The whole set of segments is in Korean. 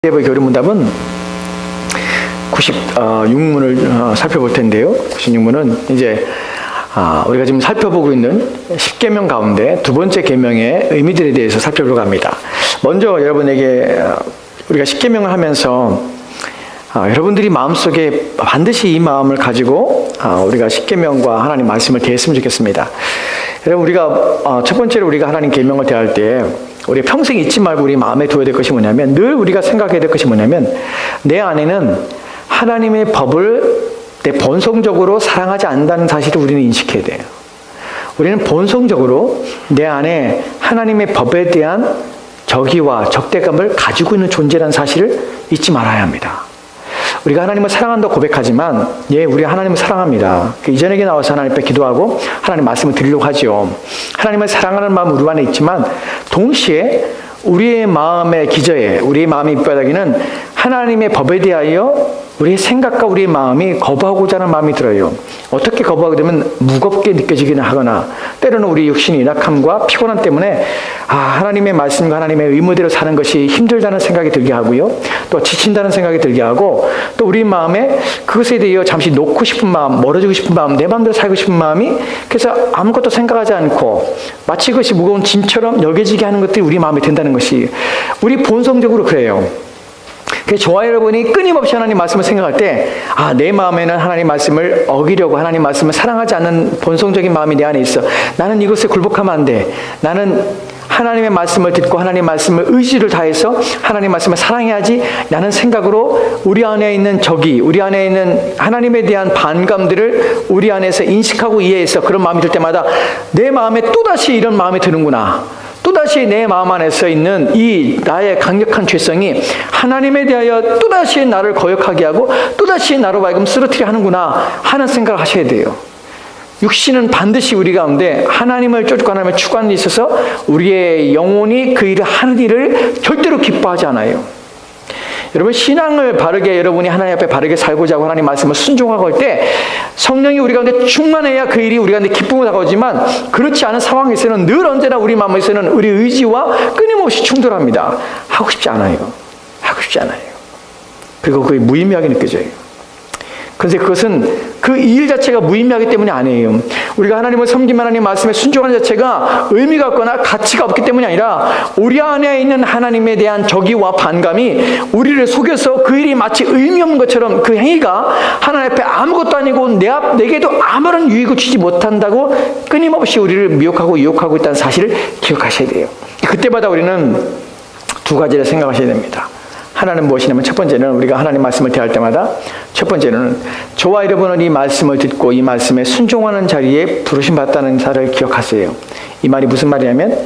대법의 교리문답은 96문을 살펴볼 텐데요. 96문은 이제 우리가 지금 살펴보고 있는 10계명 가운데 두 번째 계명의 의미들에 대해서 살펴보려고 합니다. 먼저 여러분에게 우리가 10계명을 하면서 여러분들이 마음속에 반드시 이 마음을 가지고 우리가 10계명과 하나님 말씀을 대했으면 좋겠습니다. 여러분, 우리가 첫 번째로 우리가 하나님 계명을 대할 때 우리 평생 잊지 말고 우리 마음에 두어야 될 것이 뭐냐면, 늘 우리가 생각해야 될 것이 뭐냐면, 내 안에는 하나님의 법을 내 본성적으로 사랑하지 않는다는 사실을 우리는 인식해야 돼요. 우리는 본성적으로 내 안에 하나님의 법에 대한 적의와 적대감을 가지고 있는 존재라는 사실을 잊지 말아야 합니다. 우리가 하나님을 사랑한다고 고백하지만, 우리 하나님을 사랑합니다. 이전에게 나와서 하나님 앞에 기도하고 하나님 말씀을 드리려고 하죠. 하나님을 사랑하는 마음 우리 안에 있지만, 동시에 우리의 마음의 기저에, 우리의 마음의 밑바닥에는 하나님의 법에 대하여 우리의 생각과 우리의 마음이 거부하고자 하는 마음이 들어요. 어떻게 거부하게 되면 무겁게 느껴지기는 하거나, 때로는 우리 육신의 연약함과 피곤함 때문에 하나님의 말씀과 하나님의 의무대로 사는 것이 힘들다는 생각이 들게 하고요, 또 지친다는 생각이 들게 하고, 또 우리 마음에 그것에 대해 잠시 놓고 싶은 마음, 멀어지고 싶은 마음, 내 마음대로 살고 싶은 마음이, 그래서 아무것도 생각하지 않고 마치 그것이 무거운 짐처럼 여겨지게 하는 것들이 우리 마음에 든다는 것이, 우리 본성적으로 그래요. 그래서 저와 여러분이 끊임없이 하나님 말씀을 생각할 때, 내 마음에는 하나님 말씀을 어기려고, 하나님 말씀을 사랑하지 않는 본성적인 마음이 내 안에 있어. 나는 이것에 굴복하면 안 돼. 나는 하나님의 말씀을 듣고 하나님 말씀을 의지를 다해서 하나님 말씀을 사랑해야지. 라는 생각으로 우리 안에 있는 적이, 우리 안에 있는 하나님에 대한 반감들을 우리 안에서 인식하고 이해해서 그런 마음이 들 때마다 내 마음에 또다시 이런 마음이 드는구나. 또다시 내 마음 안에서 있는 이 나의 강력한 죄성이 하나님에 대하여 또다시 나를 거역하게 하고 또다시 나로 하여금 쓰러뜨리게 하는구나 하는 생각을 하셔야 돼요. 육신은 반드시 우리 가운데 하나님을 쫓고 하나님을 추구하는 데 있어서 우리의 영혼이 그 일을 하는 일을 절대로 기뻐하지 않아요. 여러분, 신앙을 바르게, 여러분이 하나님 앞에 바르게 살고자 하고 하나님 말씀을 순종하고 할 때 성령이 우리 가운데 충만해야 그 일이 우리 가운데 기쁨으로 다가오지만, 그렇지 않은 상황에서는 늘 언제나 우리 마음에서는 우리 의지와 끊임없이 충돌합니다. 하고 싶지 않아요. 하고 싶지 않아요. 그리고 그게 무의미하게 느껴져요. 그런데 그것은 그 일 자체가 무의미하기 때문이 아니에요. 우리가 하나님을 섬기면 하나님 말씀에 순종하는 자체가 의미가 없거나 가치가 없기 때문이 아니라, 우리 안에 있는 하나님에 대한 적의와 반감이 우리를 속여서 그 일이 마치 의미 없는 것처럼, 그 행위가 하나님 앞에 아무것도 아니고 내게도 아무런 유익을 주지 못한다고 끊임없이 우리를 미혹하고 유혹하고 있다는 사실을 기억하셔야 돼요. 그때마다 우리는 두 가지를 생각하셔야 됩니다. 하나는 무엇이냐면, 첫 번째는 우리가 하나님 말씀을 대할 때마다 첫 번째는 저와 여러분은 이 말씀을 듣고 이 말씀에 순종하는 자리에 부르심 받았다는 사실을 기억하세요. 이 말이 무슨 말이냐면,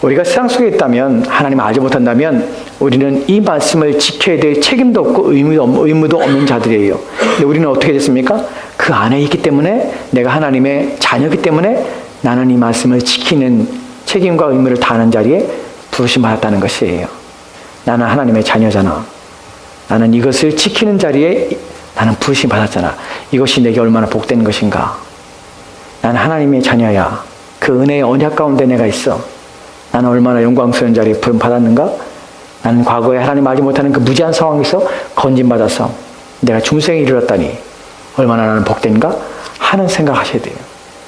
우리가 세상 속에 있다면, 하나님을 알지 못한다면 우리는 이 말씀을 지켜야 될 책임도 없고 의무도 없는 자들이에요. 근데 우리는 어떻게 됐습니까? 그 안에 있기 때문에, 내가 하나님의 자녀이기 때문에 나는 이 말씀을 지키는 책임과 의무를 다하는 자리에 부르심 받았다는 것이에요. 나는 하나님의 자녀잖아. 나는 이것을 지키는 자리에 나는 부르심 받았잖아. 이것이 내게 얼마나 복된 것인가. 나는 하나님의 자녀야. 그 은혜의 언약 가운데 내가 있어. 나는 얼마나 영광스러운 자리에 부름 받았는가. 나는 과거에 하나님 알지 못하는 그 무지한 상황에서 건진받아서 내가 중생에 이르렀다니 얼마나 나는 복된가 하는 생각하셔야 돼요.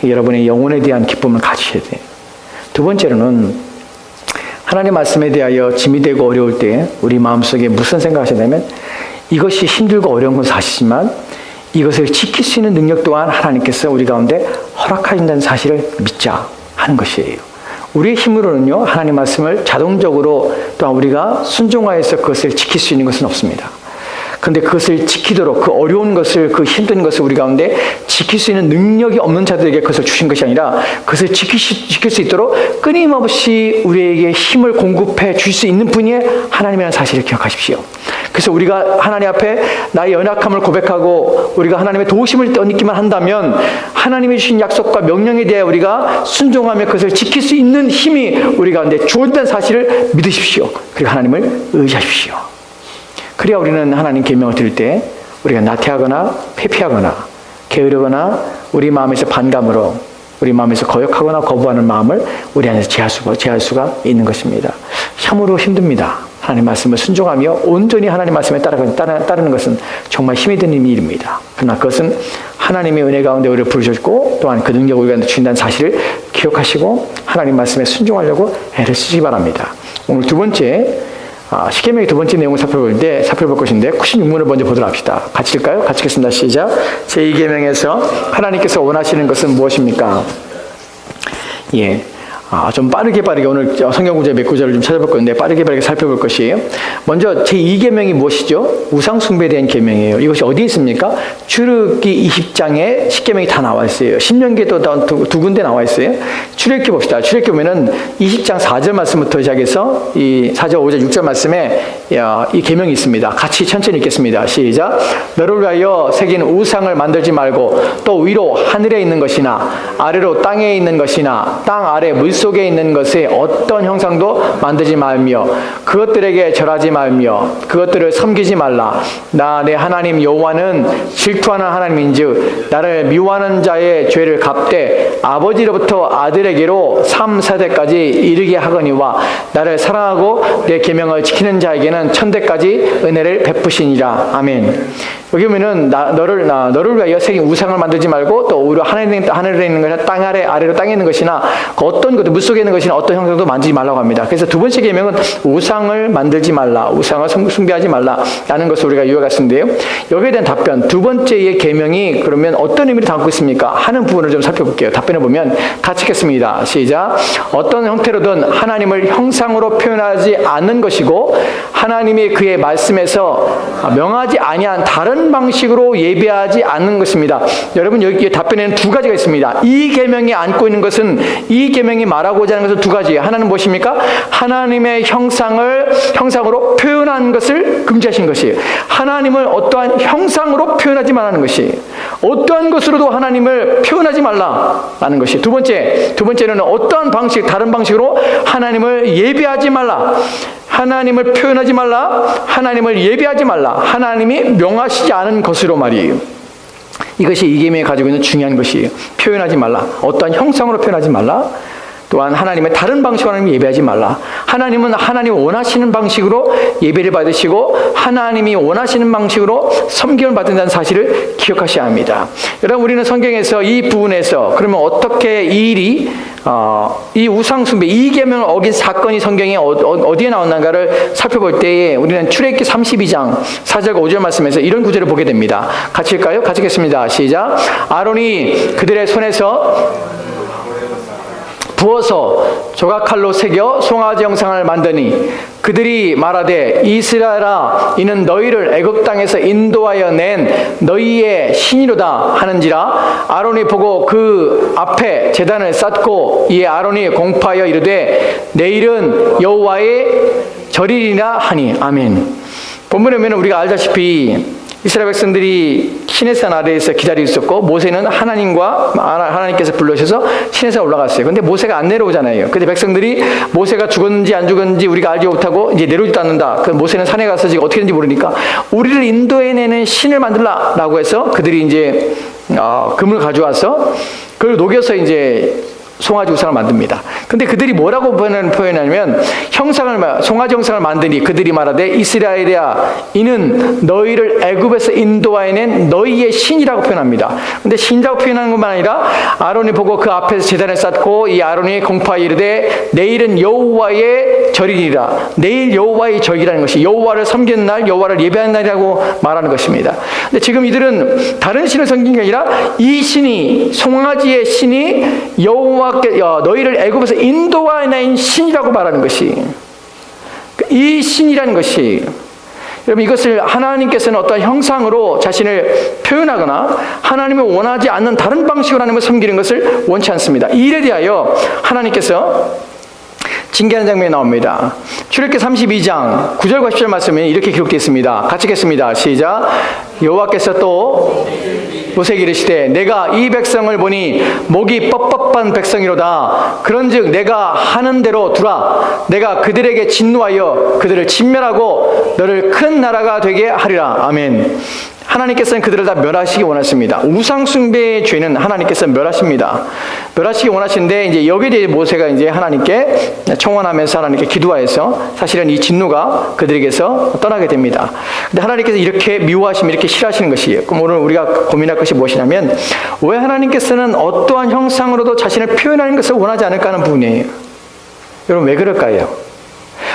여러분의 영혼에 대한 기쁨을 가지셔야 돼요. 두 번째로는, 하나님 말씀에 대하여 짐이 되고 어려울 때 우리 마음속에 무슨 생각을 하시냐면, 이것이 힘들고 어려운 건 사실이지만 이것을 지킬 수 있는 능력 또한 하나님께서 우리 가운데 허락하신다는 사실을 믿자 하는 것이에요. 우리의 힘으로는요, 하나님 말씀을 자동적으로 또한 우리가 순종하여서 그것을 지킬 수 있는 것은 없습니다. 그런데 그것을 지키도록, 그 어려운 것을, 그 힘든 것을 우리 가운데 지킬 수 있는 능력이 없는 자들에게 그것을 주신 것이 아니라, 그것을 지킬 수 있도록 끊임없이 우리에게 힘을 공급해 줄 수 있는 분이 하나님이라는 사실을 기억하십시오. 그래서 우리가 하나님 앞에 나의 연약함을 고백하고 우리가 하나님의 도우심을 떠받기만 한다면, 하나님이 주신 약속과 명령에 대해 우리가 순종하며 그것을 지킬 수 있는 힘이 우리 가운데 주어진다는 사실을 믿으십시오. 그리고 하나님을 의지하십시오. 그래야 우리는 하나님 계명을 들을 때 우리가 나태하거나 회피하거나 게으르거나 우리 마음에서 반감으로, 우리 마음에서 거역하거나 거부하는 마음을 우리 안에서 제할 수가 있는 것입니다. 참으로 힘듭니다. 하나님 말씀을 순종하며 온전히 하나님 말씀에 따르는 것은 정말 힘이 드는 일입니다. 그러나 그것은 하나님의 은혜 가운데 우리를 부르셨고 또한 그 능력을 우리가 주신다는 사실을 기억하시고 하나님 말씀에 순종하려고 애를 쓰시기 바랍니다. 오늘 두 번째 십계명의 두 번째 내용을 살펴볼 것인데 96문을 먼저 보도록 합시다. 같이 읽을까요? 같이 읽겠습니다. 시작. 제2계명에서 하나님께서 원하시는 것은 무엇입니까? 예. 좀 빠르게 오늘 성경 구절 몇 구절을 좀 찾아볼 건데 빠르게 살펴볼 것이에요. 먼저 제2계명이 무엇이죠? 우상 숭배에 대한 계명이에요. 이것이 어디에 있습니까? 출애굽기 20장에 십계명이 다 나와 있어요. 신명기에도 두 군데 나와 있어요. 출애굽기 봅시다. 출애굽기 보면은 20장 4절 말씀부터 시작해서 이 4절, 5절, 6절 말씀에 이 계명이 있습니다. 같이 천천히 읽겠습니다. 시작. 너를 위하여 새긴 우상을 만들지 말고 또 위로 하늘에 있는 것이나 아래로 땅에 있는 것이나 땅 아래 물 속에 있는 것에 어떤 형상도 만들지 말며 그것들에게 절하지 말며 그것들을 섬기지 말라. 나 내 하나님 여호와는 질투하는 하나님인즉 나를 미워하는 자의 죄를 갚되 아버지로부터 아들에게로 3세대까지 이르게 하거니와 나를 사랑하고 내 계명을 지키는 자에게는 천대까지 은혜를 베푸시니라. 아멘. 여기 보면은 너를 위하여 새긴 우상을 만들지 말고 또 오히려 하늘에 있는 것이나 땅 아래로 땅에 있는 것이나 그 어떤 것도 물속에 있는 것이나 어떤 형상도 만들지 말라고 합니다. 그래서 두 번째 계명은 우상을 만들지 말라, 우상을 숭배하지 말라라는 것을 우리가 이어갔는데요. 여기에 대한 답변, 두 번째의 계명이 그러면 어떤 의미를 담고 있습니까? 하는 부분을 좀 살펴볼게요. 답변을 보면 같이 읽겠습니다. 시작. 어떤 형태로든 하나님을 형상으로 표현하지 않는 것이고 하나님이 그의 말씀에서 명하지 아니한 다른 방식으로 예배하지 않는 것입니다. 여러분 여기 답변에는 두 가지가 있습니다. 이 계명이 안고 있는 것은 이 계명이 말하고자 하는 것은 두 가지예요. 하나는 무엇입니까? 하나님의 형상으로 표현한 것을 금지하신 것이에요. 하나님을 어떠한 형상으로 표현하지 말라는 것이 어떠한 것으로도 하나님을 표현하지 말라라는 것이 두 번째는 어떠한 방식 다른 방식으로 하나님을 예배하지 말라. 하나님을 표현하지 말라. 하나님을 예배하지 말라. 하나님이 명하시지 않은 것으로 말이에요. 이것이 이 계명이 가지고 있는 중요한 것이에요. 표현하지 말라. 어떠한 형상으로 표현하지 말라. 또한 하나님의 다른 방식으로 하나님을 예배하지 말라. 하나님은 하나님 원하시는 방식으로 예배를 받으시고 하나님이 원하시는 방식으로 섬김을 받는다는 사실을 기억하셔야 합니다. 여러분 우리는 성경에서 이 부분에서 그러면 어떻게 이 일이 이 우상 숭배, 이 계명을 어긴 사건이 성경에 어디에 나왔는가를 살펴볼 때에 우리는 출애굽기 32장 4절과 5절 말씀에서 이런 구절을 보게 됩니다. 같이 읽을까요? 같이 읽겠습니다. 시작. 아론이 그들의 손에서 부어서 조각칼로 새겨 송아지 형상을 만드니 그들이 말하되 이스라엘아 이는 너희를 애굽 땅에서 인도하여 낸 너희의 신이로다 하는지라. 아론이 보고 그 앞에 제단을 쌓고 이에 아론이 공포하여 이르되 내일은 여호와의 절이리라 하니. 아멘. 본문에 보면 우리가 알다시피 이스라엘 백성들이 시내산 아래에서 기다리고 있었고 모세는 하나님께서 불러주셔서 시내산 올라갔어요. 근데 모세가 안 내려오잖아요. 근데 백성들이 모세가 죽었는지 안 죽었는지 우리가 알지 못하고 이제 내려오지도 않는다. 그 모세는 산에 가서 지금 어떻게 되는지 모르니까 우리를 인도해내는 신을 만들라라고 해서 그들이 이제 금을 가져와서 그걸 녹여서 이제 송아지 우상을 만듭니다. 근데 그들이 뭐라고 표현하냐면 송아지 형상을 만드니 그들이 말하되 이스라엘이야 이는 너희를 애굽에서 인도하여낸 너희의 신이라고 표현합니다. 근데 신이라고 표현하는 것만 아니라 아론이 보고 그 앞에서 제단을 쌓고 이 아론이 공포하여 이르되 내일은 여호와의 절이니라. 내일 여호와의 절이라는 것이 여호와를 섬기는 날, 여호와를 예배하는 날이라고 말하는 것입니다. 근데 지금 이들은 다른 신을 섬기는 게 아니라 이 신이 송아지의 신이 너희를 애굽에서 인도하여낸 신이라고 말하는 것이 이 신이라는 것이 여러분 이것을 하나님께서는 어떤 형상으로 자신을 표현하거나 하나님을 원하지 않는 다른 방식으로 하나님을 섬기는 것을 원치 않습니다. 이 일에 대하여 하나님께서 징계하는 장면이 나옵니다. 출애굽기 32장 9절과 10절 말씀에 이렇게 기록되어 있습니다. 같이 읽겠습니다. 시작. 여호와께서 또 모세에게 이르시되 내가 이 백성을 보니 목이 뻣뻣한 백성이로다. 그런즉 내가 하는 대로 두라. 내가 그들에게 진노하여 그들을 진멸하고 너를 큰 나라가 되게 하리라. 아멘. 하나님께서는 그들을 다 멸하시기 원하십니다. 우상숭배의 죄는 하나님께서 멸하십니다. 멸하시기 원하시는데, 이제 여기에 대해 모세가 이제 하나님께 청원하면서 하나님께 기도하여서 사실은 이 진노가 그들에게서 떠나게 됩니다. 근데 하나님께서 이렇게 미워하시면 이렇게 싫어하시는 것이에요. 그럼 오늘 우리가 고민할 것이 무엇이냐면, 왜 하나님께서는 어떠한 형상으로도 자신을 표현하는 것을 원하지 않을까 하는 부분이에요. 여러분, 왜 그럴까요?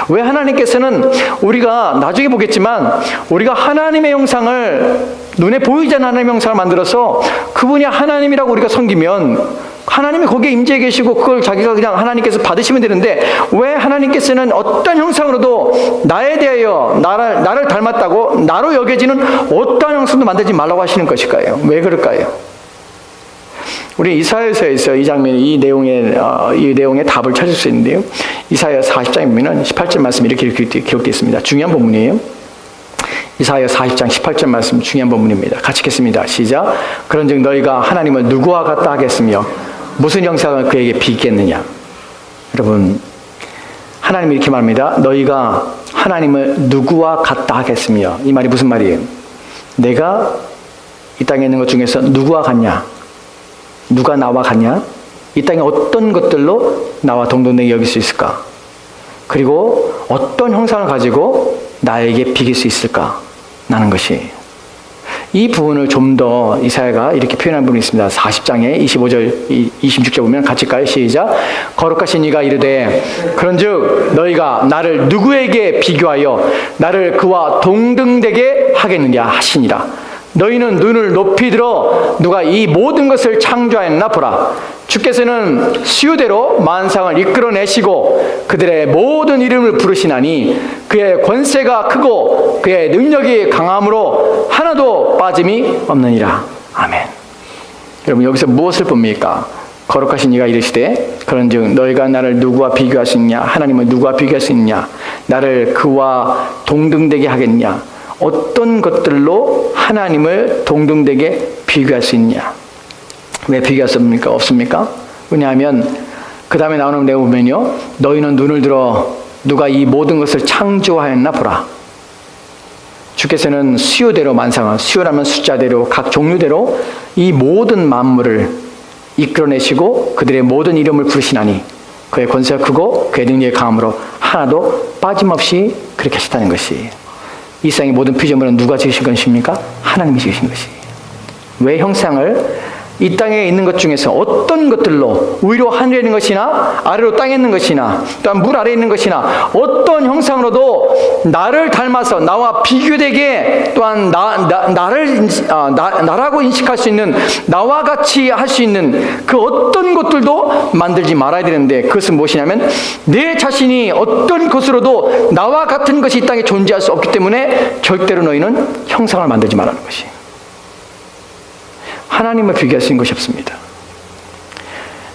왜 하나님께서는, 우리가 나중에 보겠지만 우리가 하나님의 형상을, 눈에 보이지 않는 하나님의 형상을 만들어서 그분이 하나님이라고 우리가 섬기면 하나님이 거기에 임재해 계시고 그걸 자기가 그냥 하나님께서 받으시면 되는데, 왜 하나님께서는 어떤 형상으로도 나에 대하여 나를 닮았다고 나로 여겨지는 어떠한 형상도 만들지 말라고 하시는 것일까요? 왜 그럴까요? 우리 이사야서에서 이 장면, 이 내용의 답을 찾을 수 있는데요. 이사야 40장에 보면 18절 말씀이 이렇게 기록되어 있습니다. 중요한 본문이에요. 이사야 40장 18절 말씀 중요한 본문입니다. 같이 읽겠습니다. 시작. 그런즉 너희가 하나님을 누구와 같다 하겠으며 무슨 형상을 그에게 비겠느냐. 여러분, 하나님이 이렇게 말합니다. 너희가 하나님을 누구와 같다 하겠으며. 이 말이 무슨 말이에요? 내가 이 땅에 있는 것 중에서 누구와 같냐? 누가 나와 같냐? 이 땅에 어떤 것들로 나와 동등되게 여길 수 있을까? 그리고 어떤 형상을 가지고 나에게 비길 수 있을까? 라는 것이, 이 부분을 좀 더 이사야가 이렇게 표현한 부분이 있습니다. 40장에 25절, 26절 보면 같이 읽까요? 시작. 거룩하신 이가 이르되 그런즉 너희가 나를 누구에게 비교하여 나를 그와 동등되게 하겠느냐 하시니라. 너희는 눈을 높이 들어 누가 이 모든 것을 창조하였나 보라. 주께서는 수요대로 만상을 이끌어내시고 그들의 모든 이름을 부르시나니 그의 권세가 크고 그의 능력이 강함으로 하나도 빠짐이 없느니라. 아멘. 여러분, 여기서 무엇을 봅니까? 거룩하신 이가 이르시되 그런즉 너희가 나를 누구와 비교할 수 있냐? 하나님을 누구와 비교할 수 있냐? 나를 그와 동등되게 하겠냐? 어떤 것들로 하나님을 동등되게 비교할 수 있냐? 왜 비교할 수 없습니까? 왜냐하면 그 다음에 나오는 내용 보면요, 너희는 눈을 들어 누가 이 모든 것을 창조하였나 보라. 주께서는 수요대로 만상을, 수요라면 숫자대로 각 종류대로 이 모든 만물을 이끌어내시고 그들의 모든 이름을 부르시나니 그의 권세가 크고 그의 능력이 강함으로 하나도 빠짐없이 그렇게 하셨다는 것이, 이 세상의 모든 피조물은 누가 지으신 것입니까? 하나님이 지으신 것이. 왜 형상을 이 땅에 있는 것 중에서 어떤 것들로, 위로 하늘에 있는 것이나 아래로 땅에 있는 것이나 또한 물 아래에 있는 것이나 어떤 형상으로도 나를 닮아서 나와 비교되게, 또한 나라고 인식할 수 있는, 나와 같이 할 수 있는 그 어떤 것들도 만들지 말아야 되는데, 그것은 무엇이냐면 내 자신이 어떤 것으로도 나와 같은 것이 이 땅에 존재할 수 없기 때문에 절대로 너희는 형상을 만들지 말라는 것이. 하나님을 비교할 수 있는 것이 없습니다.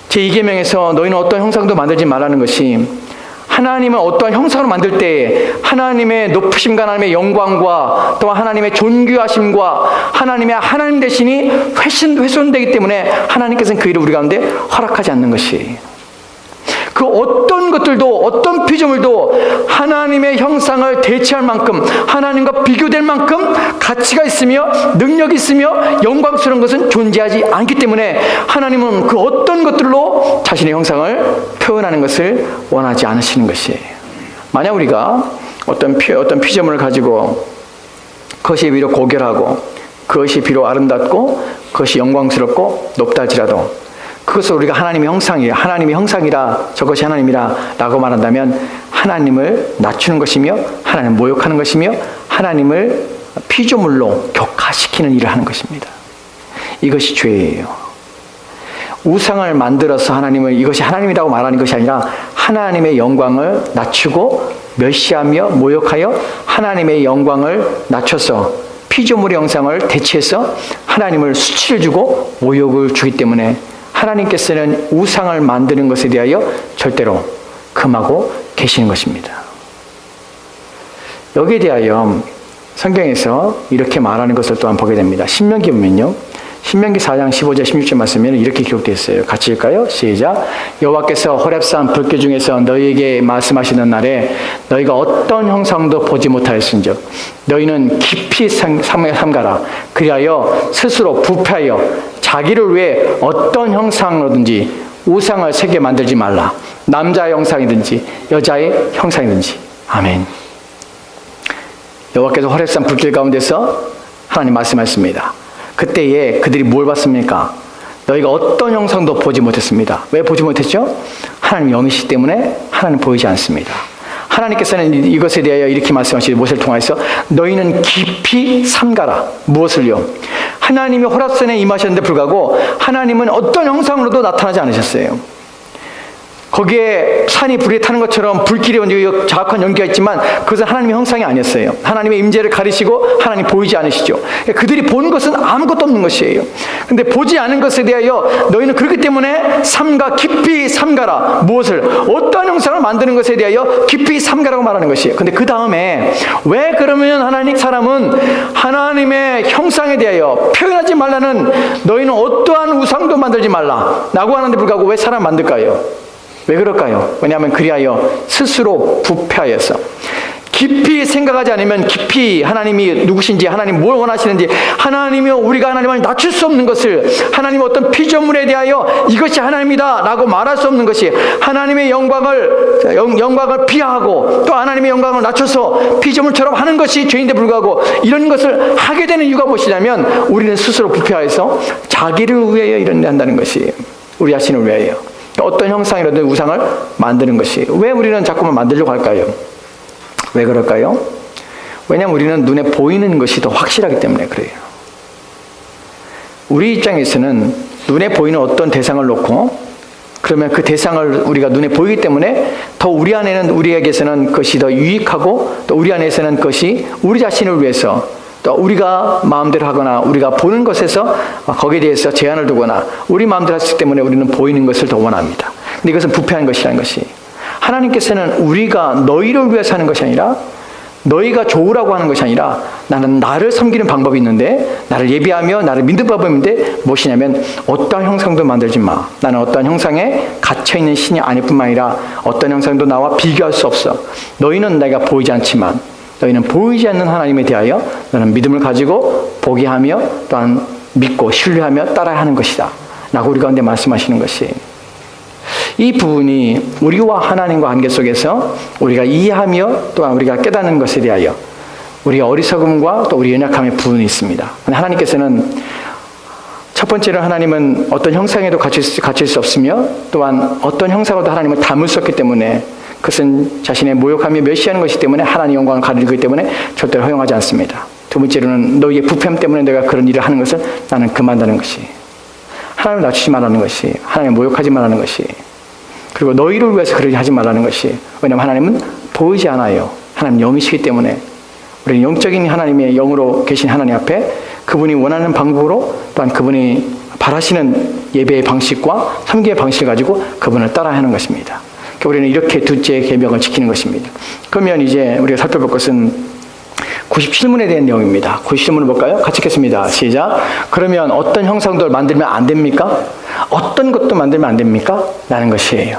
제2계명에서 너희는 어떤 형상도 만들지 말라는 것이, 하나님을 어떠한 형상으로 만들 때 하나님의 높으심과 하나님의 영광과 또한 하나님의 존귀하심과 하나님의 하나님 대신이 훼손되기 때문에 하나님께서는 그 일을 우리 가운데 허락하지 않는 것이, 그 어떤 것들도, 어떤 피조물도 하나님의 형상을 대체할 만큼, 하나님과 비교될 만큼 가치가 있으며 능력이 있으며 영광스러운 것은 존재하지 않기 때문에 하나님은 그 어떤 것들로 자신의 형상을 표현하는 것을 원하지 않으시는 것이에요. 만약 우리가 어떤 피조물을 가지고 그것이 비록 고결하고 그것이 비록 아름답고 그것이 영광스럽고 높다 할지라도 그것을 우리가 하나님의 형상이라 저것이 하나님이라 라고 말한다면 하나님을 낮추는 것이며 하나님을 모욕하는 것이며 하나님을 피조물로 격화시키는 일을 하는 것입니다. 이것이 죄예요. 우상을 만들어서 하나님을, 이것이 하나님이라고 말하는 것이 아니라 하나님의 영광을 낮추고 멸시하며 모욕하여 하나님의 영광을 낮춰서 피조물의 형상을 대체해서 하나님을 수치를 주고 모욕을 주기 때문에 하나님께서는 우상을 만드는 것에 대하여 절대로 금하고 계시는 것입니다. 여기에 대하여 성경에서 이렇게 말하는 것을 또한 보게 됩니다. 신명기 보면요, 신명기 4장 15절 16절 말씀에는 이렇게 기록되어 있어요. 같이 읽을까요? 시작. 여호와께서 호렙산 불길 중에서 너희에게 말씀하시는 날에 너희가 어떤 형상도 보지 못하였은즉 너희는 깊이 삼가라. 그리하여 스스로 부패하여 자기를 위해 어떤 형상으로든지 우상을 새겨 만들지 말라. 남자의 형상이든지 여자의 형상이든지. 아멘. 여호와께서 호렙산 불길 가운데서 하나님 말씀하셨습니다. 그때에 그들이 뭘 봤습니까? 너희가 어떤 형상도 보지 못했습니다. 왜 보지 못했죠? 하나님 영이시기 때문에 하나님 보이지 않습니다. 하나님께서는 이것에 대하여 이렇게 말씀하시죠. 모세를 통하여서 너희는 깊이 삼가라. 무엇을요? 하나님이 호렙산에 임하셨는데 불구하고 하나님은 어떤 형상으로도 나타나지 않으셨어요. 거기에 산이 불에 타는 것처럼 불길이 자악한 연기가 있지만 그것은 하나님의 형상이 아니었어요. 하나님의 임재를 가리시고 하나님 보이지 않으시죠. 그들이 본 것은 아무것도 없는 것이에요. 근데 보지 않은 것에 대하여 너희는 그렇기 때문에 삼가 깊이 삼가라. 무엇을? 어떤 형상을 만드는 것에 대하여 깊이 삼가라고 말하는 것이에요. 근데 그 다음에 왜 그러면 하나님 사람은 하나님의 형상에 대하여 표현하지 말라는 너희는 어떠한 우상도 만들지 말라 라고 하는데 불구하고 왜 사람 만들까요? 왜 그럴까요? 왜냐하면 그리하여 스스로 부패하여서 깊이 생각하지 않으면 깊이 하나님이 누구신지 하나님 뭘 원하시는지 하나님이 우리가 하나님을 낮출 수 없는 것을 하나님의 어떤 피조물에 대하여 이것이 하나님이다 라고 말할 수 없는 것이 하나님의 영광을 비하하고 또 하나님의 영광을 낮춰서 피조물처럼 하는 것이 죄인데 불구하고 이런 것을 하게 되는 이유가 무엇이냐면 우리는 스스로 부패하여서 자기를 위하여 이런 일 한다는 것이에요. 우리 자신을 위하여 어떤 형상이라든 우상을 만드는 것이. 왜 우리는 자꾸만 만들려고 할까요? 왜 그럴까요? 왜냐하면 우리는 눈에 보이는 것이 더 확실하기 때문에 그래요. 우리 입장에서는 눈에 보이는 어떤 대상을 놓고 그러면 그 대상을 우리가 눈에 보이기 때문에 더 우리 안에는 우리에게서는 그것이 더 유익하고 또 우리 안에서는 그것이 우리 자신을 위해서 또 우리가 마음대로 하거나 우리가 보는 것에서 거기에 대해서 제한을 두거나 우리 마음대로 했기 때문에 우리는 보이는 것을 더 원합니다. 근데 이것은 부패한 것이라는 것이 하나님께서는 우리가 너희를 위해서 하는 것이 아니라 너희가 좋으라고 하는 것이 아니라 나는 나를 섬기는 방법이 있는데 나를 예비하며 나를 믿는 방법이 있는데 무엇이냐면 어떠한 형상도 만들지 마. 나는 어떠한 형상에 갇혀있는 신이 아닐 뿐만 아니라 어떤 형상도 나와 비교할 수 없어. 너희는 내가 보이지 않지만 너희는 보이지 않는 하나님에 대하여 너는 믿음을 가지고 보게 하며 또한 믿고 신뢰하며 따라야 하는 것이다 라고 우리 가운데 말씀하시는 것이 이 부분이 우리와 하나님과 관계 속에서 우리가 이해하며 또한 우리가 깨닫는 것에 대하여 우리의 어리석음과 또 우리의 연약함의 부분이 있습니다. 하나님께서는 첫 번째로 하나님은 어떤 형상에도 갇힐 수 없으며 또한 어떤 형상으로도 하나님을 담을 수 없기 때문에 그것은 자신의 모욕하며 멸시하는 것이기 때문에 하나님의 영광을 가리기 때문에 절대로 허용하지 않습니다. 두 번째로는 너희의 부패함 때문에 내가 그런 일을 하는 것을 나는 금한다는 것이 하나님을 낮추지 말라는 것이 하나님을 모욕하지 말라는 것이 그리고 너희를 위해서 그러지 하지 말라는 것이 왜냐하면 하나님은 보이지 않아요. 하나님 영이시기 때문에 우리는 영적인 하나님의 영으로 계신 하나님 앞에 그분이 원하는 방법으로 또한 그분이 바라시는 예배의 방식과 섬기의 방식을 가지고 그분을 따라야 하는 것입니다. 우리는 이렇게 둘째 계명을 지키는 것입니다. 그러면 이제 우리가 살펴볼 것은 97문에 대한 내용입니다. 97문을 볼까요? 같이 읽겠습니다. 시작. 그러면 어떤 형상도 만들면 안 됩니까? 어떤 것도 만들면 안 됩니까? 라는 것이에요.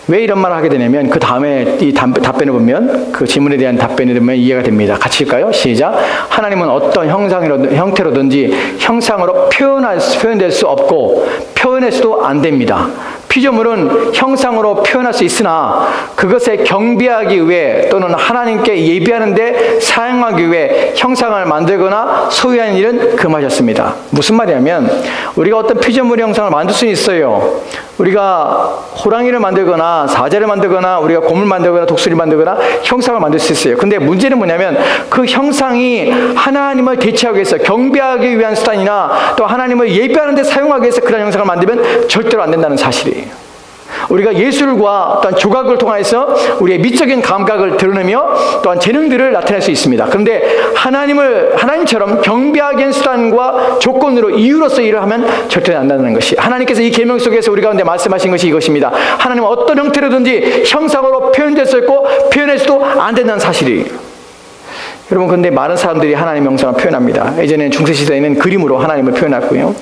왜 이런 말을 하게 되냐면 그 다음에 이 답변을 보면 그 질문에 대한 답변을 보면 이해가 됩니다. 같이 읽을까요? 시작. 하나님은 어떤 형태로든지 형상으로 표현될 수 없고 표현해서도 안 됩니다. 피조물은 형상으로 표현할 수 있으나 그것에 경배하기 위해 또는 하나님께 예배하는데 사용하기 위해 형상을 만들거나 소유하는 일은 금하셨습니다. 무슨 말이냐면 우리가 어떤 피조물의 형상을 만들 수 있어요. 우리가 호랑이를 만들거나 사자를 만들거나 우리가 곰을 만들거나 독수리를 만들거나 형상을 만들 수 있어요. 근데 문제는 뭐냐면 그 형상이 하나님을 대체하기 위해서 경배하기 위한 수단이나 또 하나님을 예배하는 데 사용하기 위해서 그런 형상을 만들면 절대로 안 된다는 사실이에요. 우리가 예술과 또한 조각을 통해서 우리의 미적인 감각을 드러내며 또한 재능들을 나타낼 수 있습니다. 그런데 하나님처럼 경배하기 위한 수단과 조건으로 이유로서 일을 하면 절대 안 된다는 것이 하나님께서 이 계명 속에서 우리 가운데 말씀하신 것이 이것입니다. 하나님은 어떤 형태로든지 형상으로 표현될 수 있고 표현할 수도 안 된다는 사실이에요. 여러분, 근데 많은 사람들이 하나님의 형상을 표현합니다. 예전에는 중세시대에는 그림으로 하나님을 표현했고요.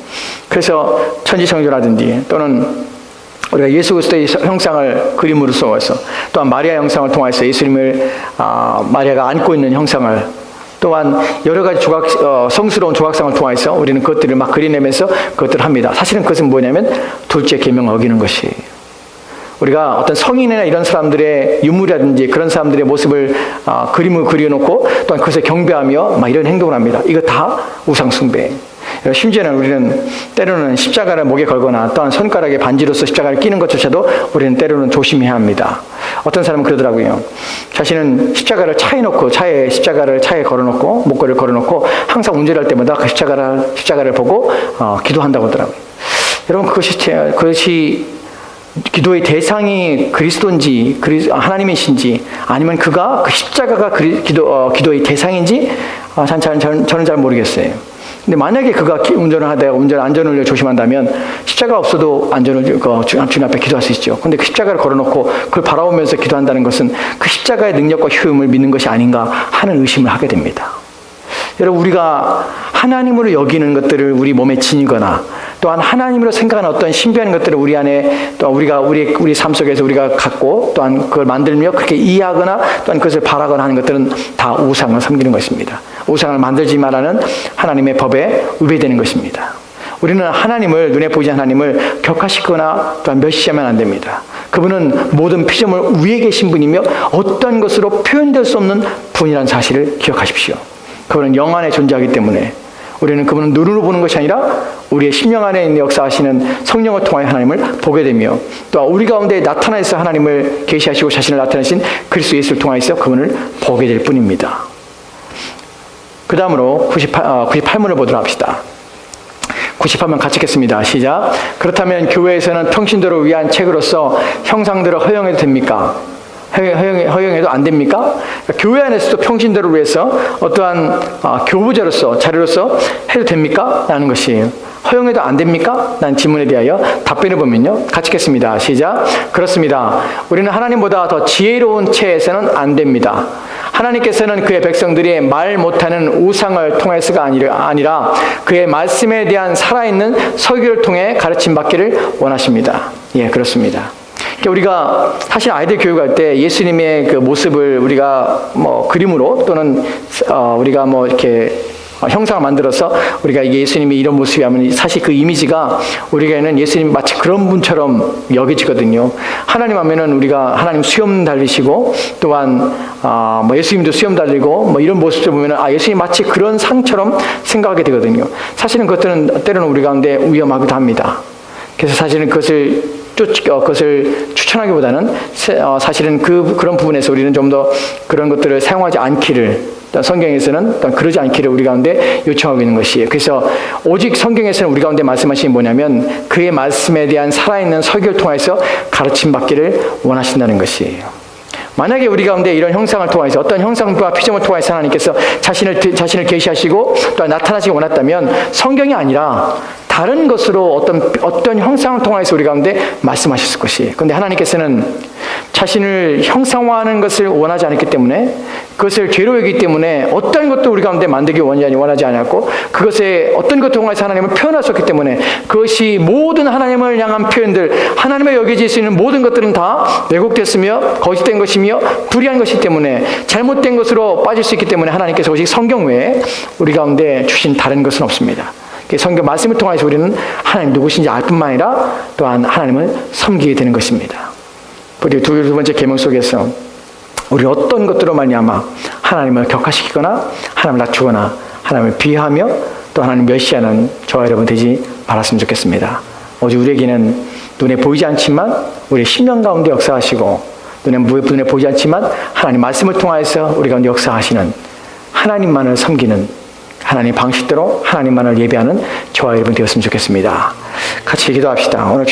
그래서 천지창조라든지 또는 우리가 예수 그리스도의 형상을 그림으로 써서, 또한 마리아 형상을 통해서 예수님을 마리아가 안고 있는 형상을, 또한 여러 가지 성스러운 조각상을 통해서 우리는 그것들을 막 그려내면서 그것들을 합니다. 사실은 그것은 뭐냐면 둘째 계명을 어기는 것이에요. 우리가 어떤 성인이나 이런 사람들의 유물이라든지 그런 사람들의 모습을 그림을 그려놓고 또한 그것을 경배하며 막 이런 행동을 합니다. 이거 다 우상숭배. 심지어는 우리는 때로는 십자가를 목에 걸거나 또한 손가락에 반지로서 십자가를 끼는 것조차도 우리는 때로는 조심해야 합니다. 어떤 사람은 그러더라고요. 자신은 십자가를 십자가를 차에 걸어놓고 목걸이를 걸어놓고 항상 운전할 때마다 그 십자가를 보고 기도한다고 하더라고요. 여러분, 그것이 기도의 대상이 그리스도인지 하나님이신지, 아니면 그가 그 십자가가 기도의 대상인지 저는 잘 모르겠어요. 근데 만약에 그가 운전을 하다가 안전을 조심한다면 십자가 없어도 주님 앞에 기도할 수 있죠. 근데 그 십자가를 걸어놓고 그걸 바라보면서 기도한다는 것은 그 십자가의 능력과 효용을 믿는 것이 아닌가 하는 의심을 하게 됩니다. 여러분, 우리가 하나님으로 여기는 것들을 우리 몸에 지니거나 또한 하나님으로 생각하는 어떤 신비한 것들을 우리 안에, 또 우리 삶 속에서 우리가 갖고 또한 그걸 만들며 그렇게 이해하거나 또한 그것을 바라거나 하는 것들은 다 우상을 섬기는 것입니다. 우상을 만들지 말라는 하나님의 법에 위배되는 것입니다. 우리는 하나님을, 눈에 보이지 않는 하나님을 격하시거나 또한 멸시하면 안 됩니다. 그분은 모든 피조물 위에 계신 분이며 어떤 것으로 표현될 수 없는 분이라는 사실을 기억하십시오. 그분은 영 안에 존재하기 때문에 우리는 그분은 눈으로 보는 것이 아니라 우리의 심령 안에 있는 역사하시는 성령을 통하여 하나님을 보게 되며, 또 우리 가운데 나타나서 하나님을 계시하시고 자신을 나타내신 그리스도 예수를 통하여서 그분을 보게 될 뿐입니다. 그 다음으로 98문을 보도록 합시다. 98문 같이 읽겠습니다. 시작. 그렇다면 교회에서는 평신도를 위한 책으로서 형상들을 허용해도 됩니까? 허용해도 안 됩니까? 그러니까 교회 안에서도 평신도를 위해서 어떠한 교부자로서, 자료로서 해도 됩니까? 라는 것이에요. 허용해도 안 됩니까? 라는 질문에 대하여 답변을 보면요, 같이 읽겠습니다. 시작. 그렇습니다. 우리는 하나님보다 더 지혜로운 체에서는 안 됩니다. 하나님께서는 그의 백성들이 말 못하는 우상을 통해서가 아니라 그의 말씀에 대한 살아있는 설교를 통해 가르침 받기를 원하십니다. 예, 그렇습니다. 우리가 사실 아이들 교육할 때 예수님의 그 모습을 우리가 그림으로 또는 우리가 이렇게 형상을 만들어서 우리가 이게 예수님이 이런 모습이 하면 사실 그 이미지가 우리가는 예수님 마치 그런 분처럼 여겨지거든요. 하나님 하면은 우리가 하나님 수염 달리시고 또한 예수님도 수염 달리고 이런 모습을 보면은 예수님 마치 그런 상처럼 생각하게 되거든요. 사실은 그것들은 때로는 우리 가운데 위험하기도 합니다. 그래서 사실은 그것을 추천하기보다는 사실은 그런 부분에서 우리는 좀 더 그런 것들을 사용하지 않기를, 성경에서는 그러지 않기를 우리 가운데 요청하고 있는 것이에요. 그래서 오직 성경에서는 우리 가운데 말씀하시는 뭐냐면 그의 말씀에 대한 살아있는 설교를 통해서 가르침 받기를 원하신다는 것이에요. 만약에 우리 가운데 이런 형상을 통해서 어떤 형상과 피조물을 통해서 하나님께서 자신을 계시하시고 또 나타나시기 원했다면 성경이 아니라 다른 것으로 어떤 형상을 통해서 우리 가운데 말씀하셨을 것이에요. 그런데 하나님께서는 자신을 형상화하는 것을 원하지 않았기 때문에, 그것을 죄로 여기기 때문에 어떤 것도 우리 가운데 만들기 원하지 않았고, 그것에 어떤 것 통해서 하나님을 표현하셨기 때문에 그것이 모든 하나님을 향한 표현들, 하나님의 여겨질 수 있는 모든 것들은 다 왜곡됐으며 거짓된 것이며 불의한 것이기 때문에, 잘못된 것으로 빠질 수 있기 때문에 하나님께서 오직 성경 외에 우리 가운데 주신 다른 것은 없습니다. 성경 말씀을 통해서 우리는 하나님 누구신지 알 뿐만 아니라 또한 하나님을 섬기게 되는 것입니다. 우리 두 번째 계명 속에서 우리 어떤 것들로 말미암아 하나님을 격하시키거나 하나님을 낮추거나 하나님을 비하하며 또 하나님 멸시하는 저와 여러분 되지 말았으면 좋겠습니다. 오직 우리에게는 눈에 보이지 않지만 우리 심령 가운데 역사하시고 눈에 보이지 않지만 하나님 말씀을 통해서 우리 가운데 역사하시는 하나님만을 섬기는, 하나님 방식대로 하나님만을 예배하는 저와 여러분 되었으면 좋겠습니다. 같이 기도합시다. 오늘